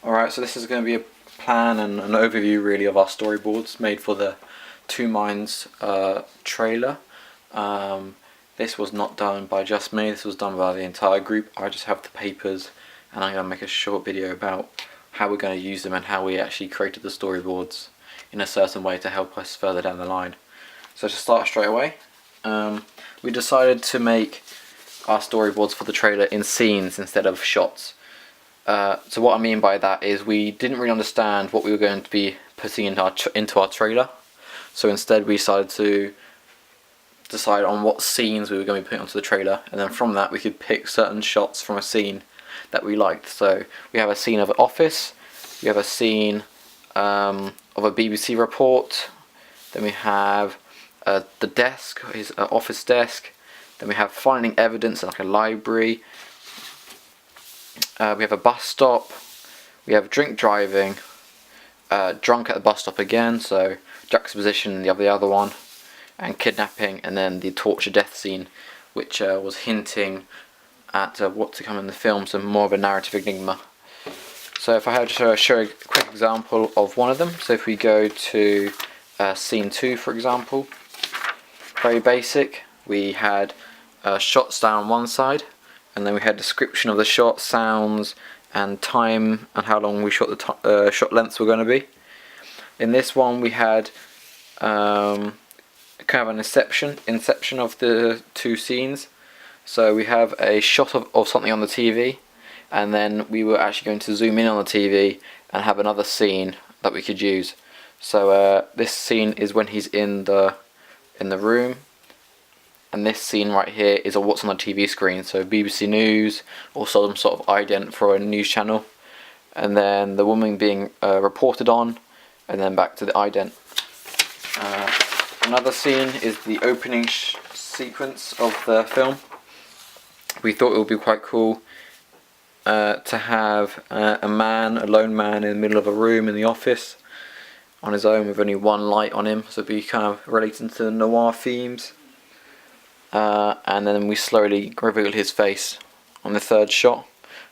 Alright, so this is going to be a plan and an overview really of our storyboards made for the Two Minds trailer. This was not done by just me, this was done by the entire group. I just have the papers and I'm going to make a short video about how we're going to use them and how we actually created the storyboards in a certain way to help us further down the line. So to start straight away, we decided to make our storyboards for the trailer in scenes instead of shots. So what I mean by that is we didn't really understand what we were going to be putting into our trailer. So instead we decided to decide on what scenes we were going to be putting onto the trailer, and then from that we could pick certain shots from a scene that we liked. So we have a scene of an office, we have a scene of a BBC report, then we have the desk, his office desk, then we have finding evidence like a library, we have a bus stop, we have drink driving, drunk at the bus stop again, so juxtaposition of the other one, and kidnapping, and then the torture death scene, which was hinting at what to come in the film, so more of a narrative enigma. So if I had to show a quick example of one of them, so if we go to scene 2 for example, very basic, we had shots down one side, and then we had description of the shot, sounds, and time, and how long we shot the shot lengths were going to be. In this one we had kind of an inception of the two scenes. So we have a shot of something on the TV, and then we were actually going to zoom in on the TV and have another scene that we could use. So this scene is when he's in the room, and this scene right here is of what's on the TV screen, so BBC News or some sort of ident for a news channel, and then the woman being reported on, and then back to the ident. Another scene is the opening sequence of the film. We thought it would be quite cool to have a lone man in the middle of a room in the office on his own with only one light on him, so it'd be kind of relating to the noir themes. And then we slowly reveal his face on the third shot,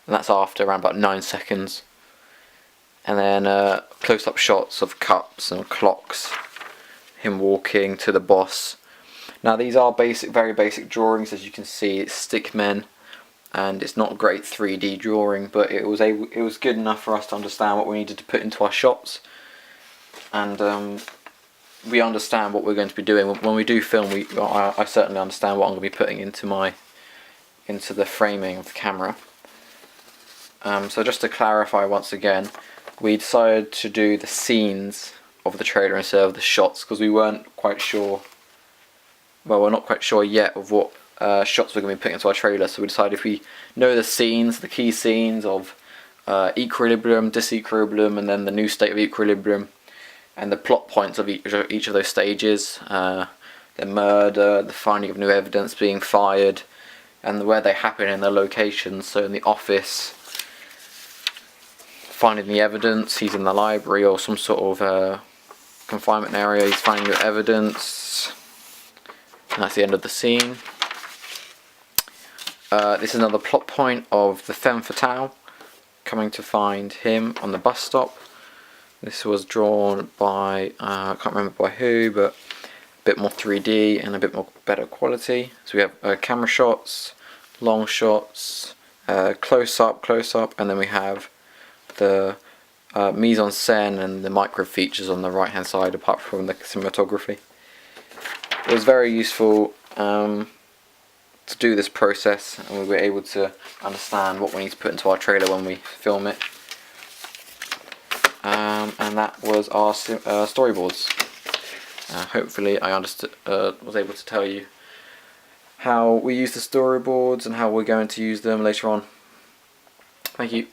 and that's after around about 9 seconds. And then close-up shots of cups and clocks, him walking to the boss. Now these are very basic drawings, as you can see. It's stick men, and it's not a great 3D drawing, but it was good enough for us to understand what we needed to put into our shots, and we understand what we're going to be doing when we do film. I certainly understand what I'm going to be putting into the framing of the camera. So just to clarify once again, we decided to do the scenes of the trailer instead of the shots, because we weren't quite sure. Well, we're not quite sure yet of what shots we're going to be putting into our trailer. So we decided if we know the scenes, the key scenes of equilibrium, disequilibrium, and then the new state of equilibrium, and the plot points of each of those stages, the murder, the finding of new evidence being fired, and where they happen in their locations. So in the office, finding the evidence, he's in the library or some sort of confinement area, he's finding the evidence, and that's the end of the scene. This is another plot point of the femme fatale coming to find him on the bus stop. This was drawn by, I can't remember by who, but a bit more 3D and a bit more better quality. So we have camera shots, long shots, close up, and then we have the mise en scène and the micro features on the right hand side, apart from the cinematography. It was very useful to do this process, and we were able to understand what we need to put into our trailer when we film it. And that was our storyboards. Hopefully I was able to tell you how we use the storyboards and how we're going to use them later on. Thank you.